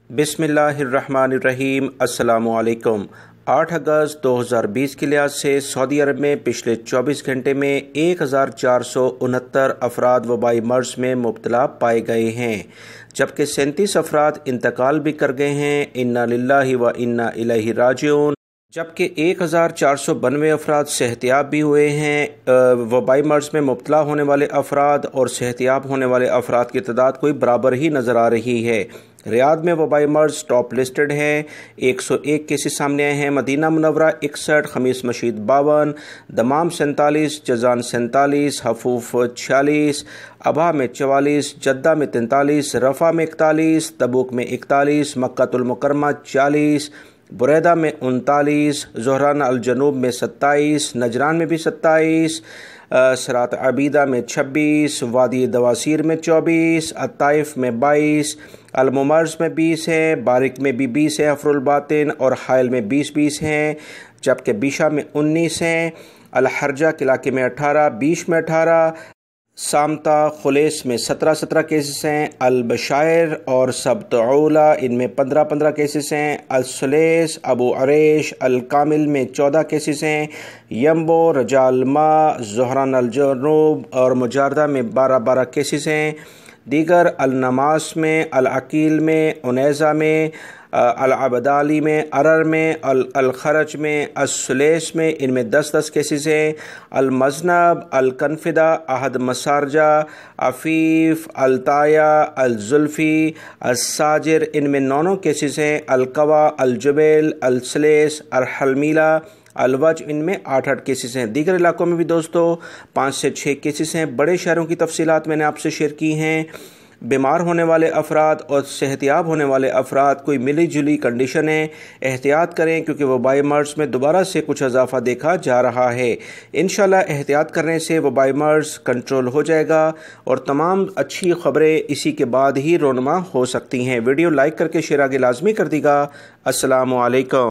बिस्मिल्लाहिर्रहमानिर्रहीम। अस्सलामुअलैकुम। 8 अगस्त 2020 के लिहाज से सऊदी अरब में पिछले 24 घंटे में 1469 अफराद वबाई मर्ज में मुब्तला पाए गए हैं, जबकि 37 अफराद इंतकाल भी कर गए हैं। इन्ना लिल्लाहि व इन्ना इलैहि राजिऊन। जबकि 1492 अफराद सेहतियाब भी हुए हैं। वबाई मर्ज में मुब्तला होने वाले अफराद और सेहतियाब होने वाले अफराद की तादाद कोई बराबर ही नज़र आ रही है। रियाद में वबाई मर्ज टॉप लिस्टेड हैं। 101 केसेस सामने आए हैं। मदीना मुनव्वरा 61, खमीस मशीद 52, दमाम 47, जजान 47, हफूफ 46, अबहा में 44, जद्दा में 43, रफ़ा में 41, तबूक में 41, मक्कातुल मुकर्रमा 40, बुरैदा में 39, ज़ोहरान अल जनूब में 27, नजरान में भी 27, सरात अबीदा में 26, वादी दवासीर में 24, अत्ताइफ में 22, अलमुमर्ज में 20 हैं, बारिक में भी 20 है, अफरुल बातिन और हायल में 20 हैं, जबकि बीशा में 19 हैं, अल हर्जा के इलाके में 18, बीश में 18, सामता खुलेस में 17 केसेस हैं, अल बशायर और सबतौला इनमें 15 केसेस हैं, अल सुलेस, अबू अरेश, अल कामिल में 14 केसेस हैं, यम्बो, रजालमा, ज़ोहरान अल जनूब और मुजारदा में 12 केसेस हैं। दीगर अल नमास में, अल अकील में, उनैज़ा में, अल अबदाली में, अरर में, अल खरज में, असुलेस में इनमें 10 केसेस हैं। अल मजनब, अल कनफिदा, अहद मसारजा, अफीफ, अल ताया, अल जुल्फ़ी, अल साजिर इनमें 9 केसेस हैं। अल कवा, अल जुबैल, अल सलेस, अल हलमीला, अलवज इनमें 8 केसेस हैं। दीगर इलाकों में भी दोस्तों 5 से 6 केसेस हैं। बड़े शहरों की तफसीलात मैंने आपसे शेयर की हैं। बीमार होने वाले अफराद और सेहतियाब होने वाले अफराद कोई मिली जुली कंडीशन है। एहतियात करें क्योंकि वबाई मर्ज में दोबारा से कुछ इजाफा देखा जा रहा है। इंशाल्लाह एहतियात करने से वबाई मर्ज कंट्रोल हो जाएगा और तमाम अच्छी ख़बरें इसी के बाद ही रोनमा हो सकती हैं। वीडियो लाइक करके शेयर आगे लाजमी कर दीगा। अस्सलामु अलैकुम।